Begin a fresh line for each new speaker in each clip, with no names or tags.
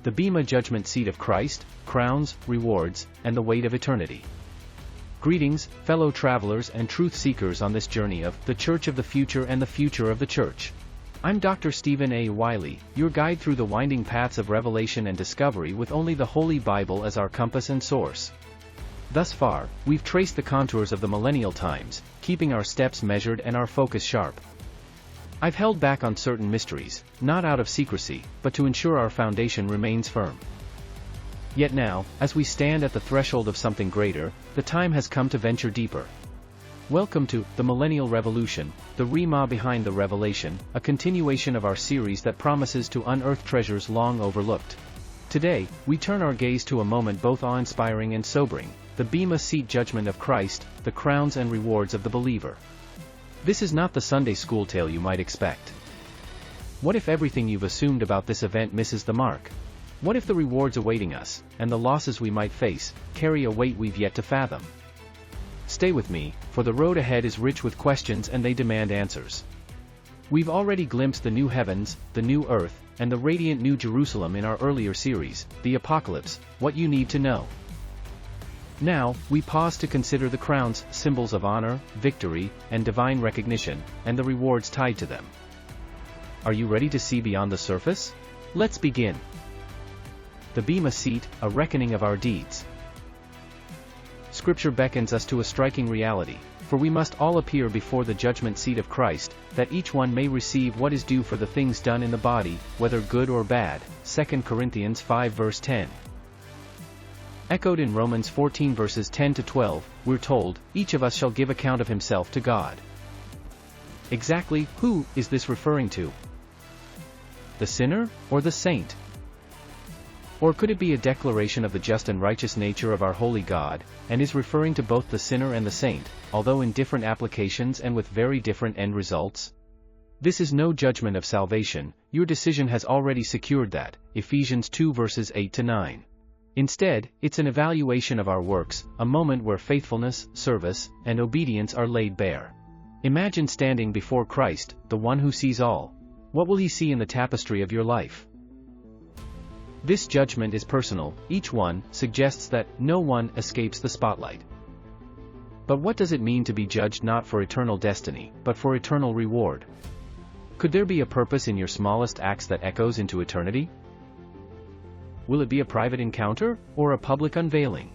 the Bema Judgment Seat of Christ, Crowns, Rewards, and the Weight of Eternity. Greetings, fellow travelers and truth seekers on this journey of the Church of the Future and the Future of the Church. I'm Dr. Stephen A. Wylie, your guide through the winding paths of revelation and discovery with only the Holy Bible as our compass and source. Thus far, we've traced the contours of the millennial times, keeping our steps measured and our focus sharp. I've held back on certain mysteries, not out of secrecy, but to ensure our foundation remains firm. Yet now, as we stand at the threshold of something greater, the time has come to venture deeper. Welcome to the Millennial Revolution, the Rhema Behind the Revelation, a continuation of our series that promises to unearth treasures long overlooked. Today, we turn our gaze to a moment both awe-inspiring and sobering, the Bema Seat judgment of Christ, the crowns and rewards of the believer. This is not the Sunday school tale you might expect. What if everything you've assumed about this event misses the mark? What if the rewards awaiting us, and the losses we might face, carry a weight we've yet to fathom? Stay with me, for the road ahead is rich with questions and they demand answers. We've already glimpsed the new heavens, the new earth, and the radiant New Jerusalem in our earlier series, The Apocalypse, What You Need to Know. Now, we pause to consider the crowns, symbols of honor, victory, and divine recognition, and the rewards tied to them. Are you ready to see beyond the surface? Let's begin. The Bema Seat, a reckoning of our deeds. Scripture beckons us to a striking reality, for we must all appear before the judgment seat of Christ, that each one may receive what is due for the things done in the body, whether good or bad. 2 Corinthians 5 verse 10. Echoed in Romans 14 verses 10 to 12, we're told, each of us shall give account of himself to God. Exactly, who is this referring to? The sinner, or the saint? Or could it be a declaration of the just and righteous nature of our holy God, and is referring to both the sinner and the saint, although in different applications and with very different end results? This is no judgment of salvation, your decision has already secured that, Ephesians 2 verses 8 to 9. Instead, it's an evaluation of our works, a moment where faithfulness, service, and obedience are laid bare. Imagine standing before Christ, the one who sees all. What will he see in the tapestry of your life? This judgment is personal, each one suggests that no one escapes the spotlight. But what does it mean to be judged not for eternal destiny, but for eternal reward? Could there be a purpose in your smallest acts that echoes into eternity? Will it be a private encounter, or a public unveiling?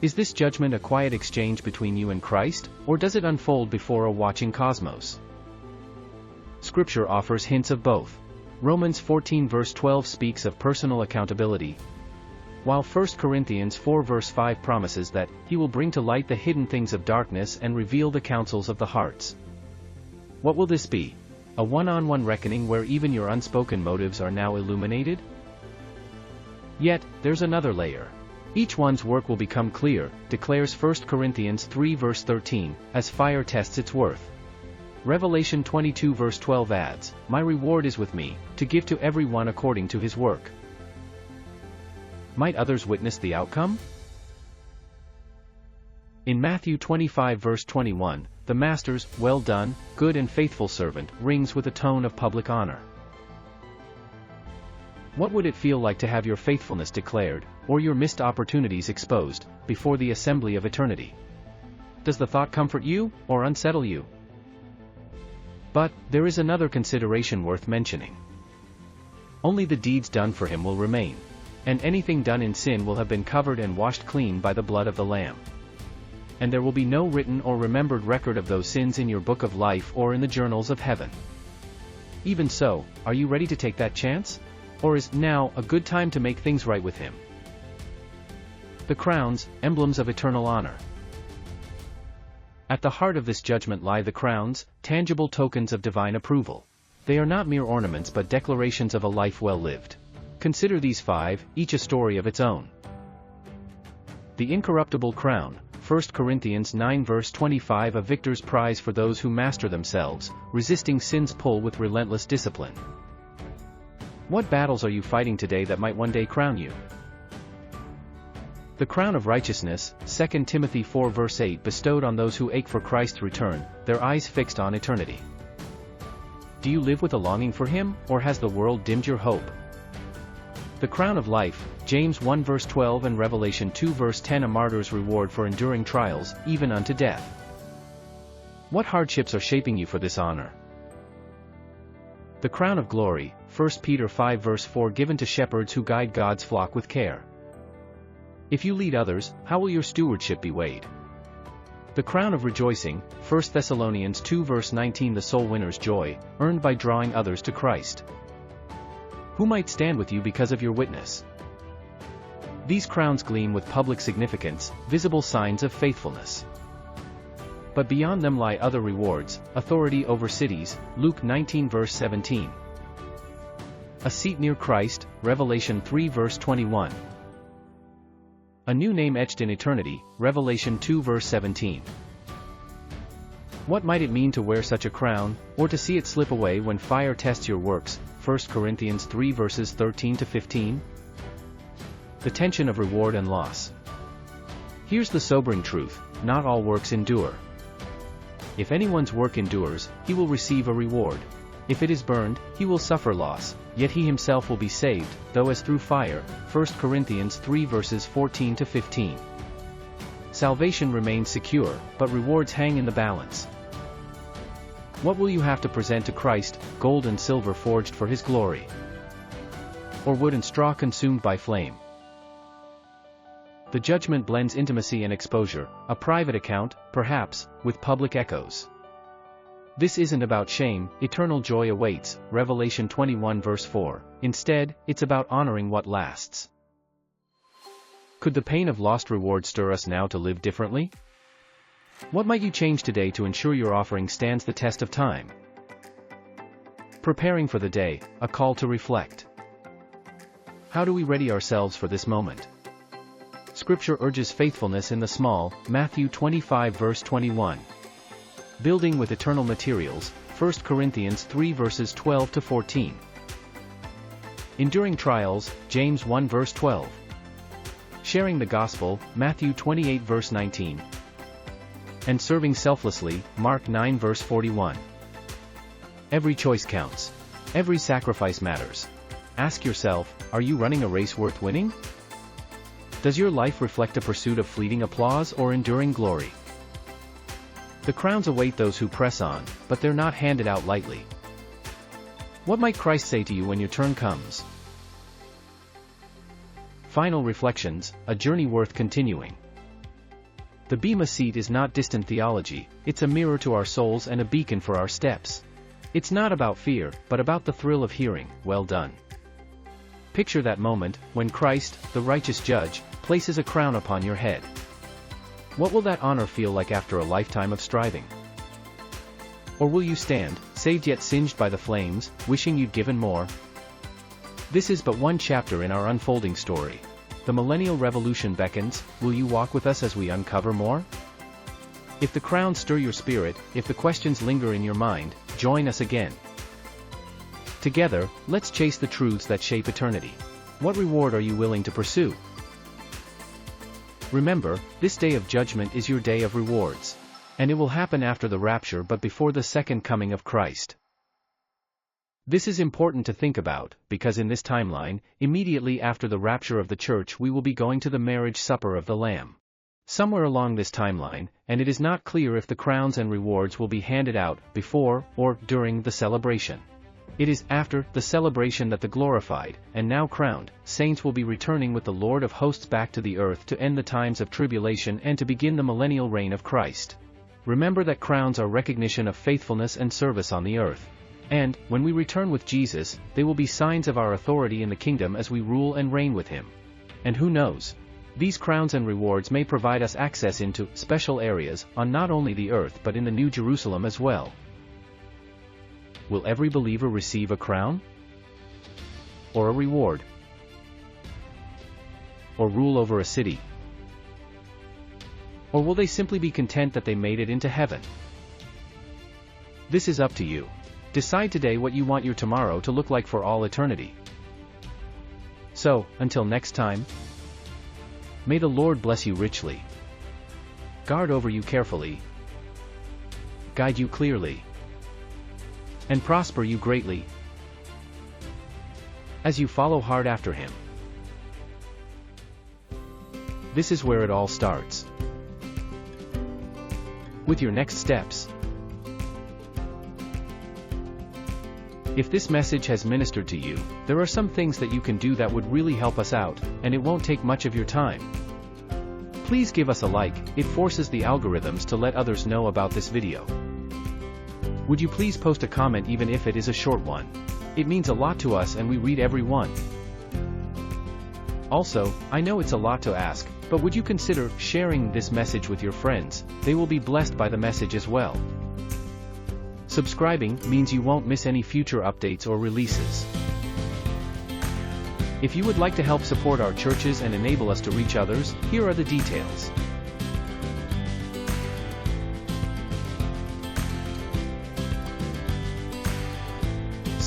Is this judgment a quiet exchange between you and Christ, or does it unfold before a watching cosmos? Scripture offers hints of both. Romans 14 verse 12 speaks of personal accountability, while 1 Corinthians 4 verse 5 promises that he will bring to light the hidden things of darkness and reveal the counsels of the hearts. What will this be? A one-on-one reckoning where even your unspoken motives are now illuminated? Yet, there's another layer. Each one's work will become clear, declares 1 Corinthians 3 verse 13, as fire tests its worth. Revelation 22 verse 12 adds, "My reward is with me, to give to every one according to his work." Might others witness the outcome? In Matthew 25 verse 21, the Master's, "Well done, good and faithful servant," rings with a tone of public honor. What would it feel like to have your faithfulness declared, or your missed opportunities exposed, before the assembly of eternity? Does the thought comfort you, or unsettle you? But, there is another consideration worth mentioning. Only the deeds done for him will remain, and anything done in sin will have been covered and washed clean by the blood of the Lamb. And there will be no written or remembered record of those sins in your book of life or in the journals of heaven. Even so, are you ready to take that chance? Or is now a good time to make things right with him? The crowns, emblems of eternal honor. At the heart of this judgment lie the crowns, tangible tokens of divine approval. They are not mere ornaments but declarations of a life well lived. Consider these 5, each a story of its own. The incorruptible crown, 1 Corinthians 9 verse 25, a victor's prize for those who master themselves, resisting sin's pull with relentless discipline. What battles are you fighting today that might one day crown you? The crown of righteousness, 2 Timothy 4 verse 8, bestowed on those who ache for Christ's return, their eyes fixed on eternity. Do you live with a longing for him, or has the world dimmed your hope? The crown of life, James 1 verse 12 and Revelation 2 verse 10, a martyr's reward for enduring trials, even unto death. What hardships are shaping you for this honor? The crown of glory, 1 Peter 5 verse 4, given to shepherds who guide God's flock with care. If you lead others, how will your stewardship be weighed? The crown of rejoicing, 1 Thessalonians 2 verse 19, the soul winner's joy, earned by drawing others to Christ. Who might stand with you because of your witness? These crowns gleam with public significance, visible signs of faithfulness. But beyond them lie other rewards: authority over cities, Luke 19 verse 17. A seat near Christ, Revelation 3 verse 21. A new name etched in eternity, Revelation 2 verse 17. What might it mean to wear such a crown, or to see it slip away when fire tests your works, 1 Corinthians 3 verses 13 to 15? The tension of reward and loss. Here's the sobering truth: not all works endure. If anyone's work endures, he will receive a reward. If it is burned, he will suffer loss, yet he himself will be saved, though as through fire, 1 Corinthians 3 verses 14 to 15. Salvation remains secure, but rewards hang in the balance. What will you have to present to Christ, gold and silver forged for his glory? Or wood and straw consumed by flame? The judgment blends intimacy and exposure, a private account, perhaps, with public echoes. This isn't about shame, eternal joy awaits, Revelation 21 verse 4. Instead, it's about honoring what lasts. Could the pain of lost reward stir us now to live differently? What might you change today to ensure your offering stands the test of time? Preparing for the day, a call to reflect. How do we ready ourselves for this moment? Scripture urges faithfulness in the small, Matthew 25 verse 21. Building with eternal materials, 1 Corinthians 3 verses 12 to 14. Enduring trials, James 1 verse 12. Sharing the gospel, Matthew 28 verse 19. And serving selflessly, Mark 9 verse 41. Every choice counts. Every sacrifice matters. Ask yourself, are you running a race worth winning? Does your life reflect a pursuit of fleeting applause or enduring glory? The crowns await those who press on, but they're not handed out lightly. What might Christ say to you when your turn comes? Final reflections, a journey worth continuing. The Bema Seat is not distant theology, it's a mirror to our souls and a beacon for our steps. It's not about fear, but about the thrill of hearing, "Well done." Picture that moment, when Christ, the righteous judge, places a crown upon your head. What will that honor feel like after a lifetime of striving? Or will you stand, saved yet singed by the flames, wishing you'd given more? This is but one chapter in our unfolding story. The Millennial Revolution beckons. Will you walk with us as we uncover more? If the crowns stir your spirit, if the questions linger in your mind, join us again. Together, let's chase the truths that shape eternity. What reward are you willing to pursue? Remember, this day of judgment is your day of rewards. And it will happen after the rapture but before the second coming of Christ. This is important to think about, because in this timeline, immediately after the rapture of the church we will be going to the marriage supper of the Lamb. Somewhere along this timeline, and it is not clear if the crowns and rewards will be handed out before or during the celebration. It is after the celebration that the glorified, and now crowned, saints will be returning with the Lord of hosts back to the earth to end the times of tribulation and to begin the millennial reign of Christ. Remember that crowns are recognition of faithfulness and service on the earth. And, when we return with Jesus, they will be signs of our authority in the kingdom as we rule and reign with Him. And who knows? These crowns and rewards may provide us access into special areas on not only the earth but in the New Jerusalem as well. Will every believer receive a crown? Or a reward? Or rule over a city? Or will they simply be content that they made it into heaven? This is up to you. Decide today what you want your tomorrow to look like for all eternity. So, until next time, may the Lord bless you richly, guard over you carefully, guide you clearly, and prosper you greatly as you follow hard after Him. This is where it all starts. With your next steps. If this message has ministered to you, there are some things that you can do that would really help us out, and it won't take much of your time. Please give us a like, it forces the algorithms to let others know about this video. Would you please post a comment even if it is a short one? It means a lot to us and we read every one. Also, I know it's a lot to ask, but would you consider sharing this message with your friends? They will be blessed by the message as well. Subscribing means you won't miss any future updates or releases. If you would like to help support our churches and enable us to reach others, here are the details.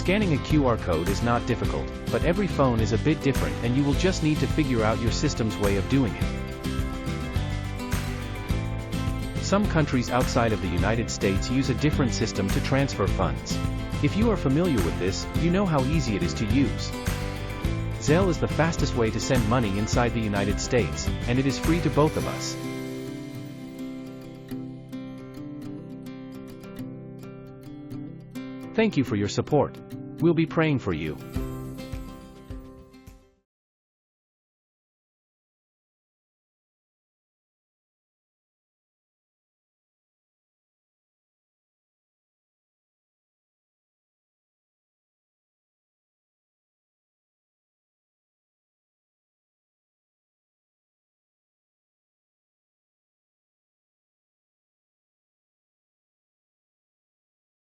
Scanning a QR code is not difficult, but every phone is a bit different and you will just need to figure out your system's way of doing it. Some countries outside of the United States use a different system to transfer funds. If you are familiar with this, you know how easy it is to use. Zelle is the fastest way to send money inside the United States, and it is free to both of us. Thank you for your support. We'll be praying for you.